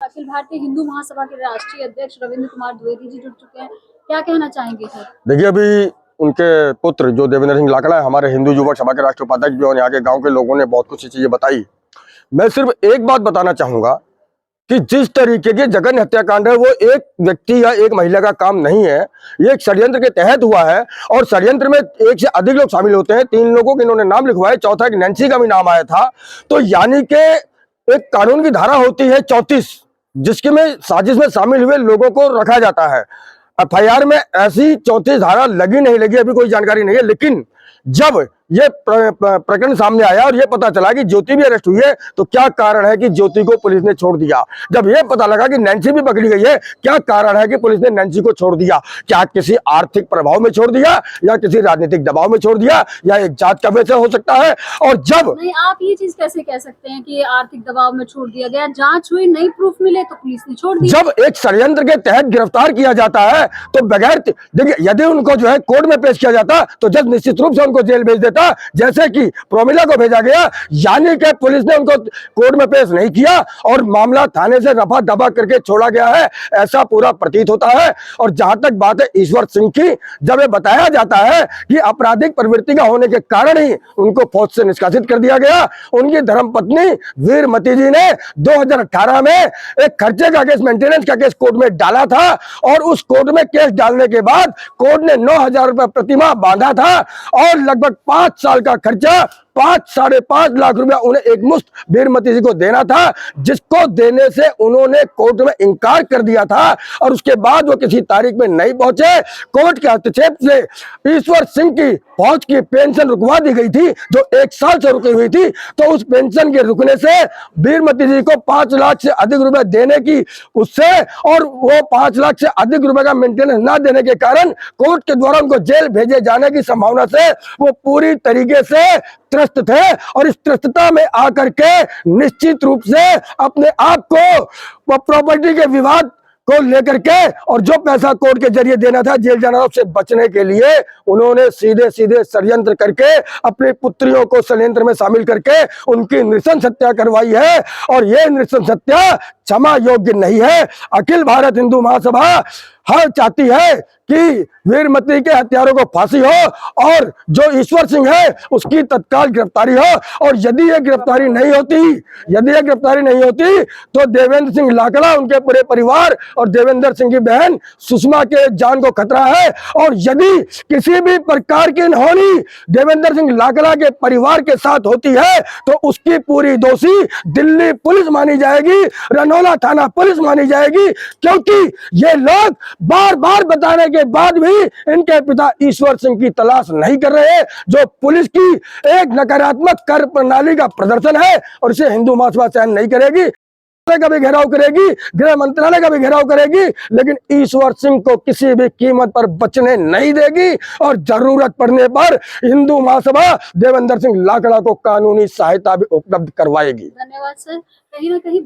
अखिल भारतीय हिंदू महासभा के राष्ट्रीय अध्यक्ष रविंद्र कुमार द्विवेदी जी जुड़ चुके हैं, क्या कहना चाहेंगे सर? देखिए, अभी उनके पुत्र जो देवेंद्र सिंह लाकड़ा है, हमारे हिंदू युवक सभा के राष्ट्रीय उपाध्यक्ष भी, और यहाँ के गांव के लोगों ने बहुत कुछ चीजें बताई। मैं सिर्फ एक बात बताना चाहूंगा कि जिस तरीके के जघन्य हत्याकांड है, वो एक व्यक्ति या एक महिला का काम नहीं है। ये एक षड्यंत्र के तहत हुआ है और षड्यंत्र में एक से अधिक लोग शामिल होते हैं। 3 लोगों के इन्होंने नाम लिखवाए, चौथा एक नैन्सी का भी नाम आया था। तो यानी कि एक कानून की धारा होती है 34, जिसके में साजिश में शामिल हुए लोगों को रखा जाता है। एफआईआर में ऐसी 34 धारा लगी नहीं लगी अभी कोई जानकारी नहीं है, लेकिन जब ये प्रकरण सामने आया और ये पता चला कि ज्योति भी अरेस्ट हुई है, तो क्या कारण है कि ज्योति को पुलिस ने छोड़ दिया? जब ये पता लगा कि नैन्सी भी पकड़ी गई है, क्या कारण है कि पुलिस ने नैन्सी को छोड़ दिया? क्या किसी आर्थिक प्रभाव में छोड़ दिया, या किसी राजनीतिक दबाव में छोड़ दिया, या एक जांच का विषय हो सकता है? और जब नहीं, आप ये चीज कैसे कह सकते हैं कि आर्थिक दबाव में छोड़ दिया गया? जांच हुई, नई प्रूफ मिले तो पुलिस ने छोड़ दिया। जब एक षड्यंत्र के तहत गिरफ्तार किया जाता है तो बगैर देखिए, यदि उनको जो है कोर्ट में पेश किया जाता तो जज निश्चित रूप से उनको जेल भेज देता, जैसे कि प्रोमिला को भेजा गया। यानी कि पुलिस ने उनको कोर्ट में पेश नहीं किया और मामला थाने से रफा दफा करके छोड़ा गया है, ऐसा पूरा प्रतीत होता है। और जहां तक बात है ईश्वर सिंह की, जब ये बताया जाता है कि आपराधिक प्रवृत्ति का होने के कारण ही उनको फौज से निष्कासित कर दिया गया। उनकी धर्मपत्नी वीरमती जी ने 2018 में एक खर्चे का केस, मेंटेनेंस का केस कोर्ट में डाला था, और उस कोर्ट में केस डालने के बाद कोर्ट ने 9,000 रुपए प्रतिमाह बांधा था और लगभग 5 साल का खर्चा 5-5.5 लाख रुपया उन्हें एक मुश्त वीरमती जी को देना था, जिसको देने से उन्होंने कोर्ट में इनकार कर दिया था। और उसके बाद वो किसी तारीख में नहीं पहुंचे। कोर्ट के हस्तक्षेप से ईश्वर सिंह की फौज की पेंशन रुकवा दी गई थी, जो 1 साल से रुकी हुई थी। तो उस पेंशन के रुकने से वीरमती जी को 5 लाख से अधिक रुपए देने की उससे, और वो 5 लाख से अधिक रुपए का मेंटेनेंस ना देने के कारण कोर्ट के द्वारा उनको जेल भेजे जाने की संभावना से वो पूरी तरीके से त्रस्त थे। और इस त्रस्तता में आकर के निश्चित रूप से अपने आप को प्रॉपर्टी के विवाद को लेकर के, और जो पैसा कोर्ट के जरिए देना था, जेल जाना था, उससे बचने के लिए उन्होंने सीधे सीधे षड्यंत्र करके अपनी पुत्रियों को षड्यंत्र में शामिल करके उनकी नृशंस हत्या करवाई है। और ये नृशंस हत्या क्षमा योग्य नहीं है। अखिल भारत हिंदू महासभा हर चाहती है कि वीरमती के हत्यारों को फांसी हो और जो ईश्वर सिंह है उसकी तत्काल गिरफ्तारी हो। और यदि ये गिरफ्तारी नहीं होती तो देवेंद्र सिंह लाकड़ा, उनके पूरे परिवार और देवेंद्र सिंह की बहन सुषमा के जान को खतरा है। और यदि किसी भी प्रकार की अनहोनी देवेंद्र सिंह लाकड़ा के परिवार के साथ होती है तो उसकी पूरी दोषी दिल्ली पुलिस मानी जाएगी, रनौला थाना पुलिस मानी जाएगी, क्योंकि ये लोग बार बार बताने के बाद भी इनके पिता ईश्वर सिंह की तलाश नहीं कर रहे, जो पुलिस की एक नकारात्मक कार्य प्रणाली का प्रदर्शन है। और इसे हिंदू महासभा सहन नहीं करेगी, का भी घेराव करेगी, गृह मंत्रालय का भी घेराव करेगी, लेकिन ईश्वर सिंह को किसी भी कीमत पर बचने नहीं देगी। और जरूरत पड़ने पर हिंदू महासभा देवेंद्र सिंह लाकड़ा को कानूनी सहायता भी उपलब्ध करवाएगी। धन्यवाद सर। कहीं ना कहीं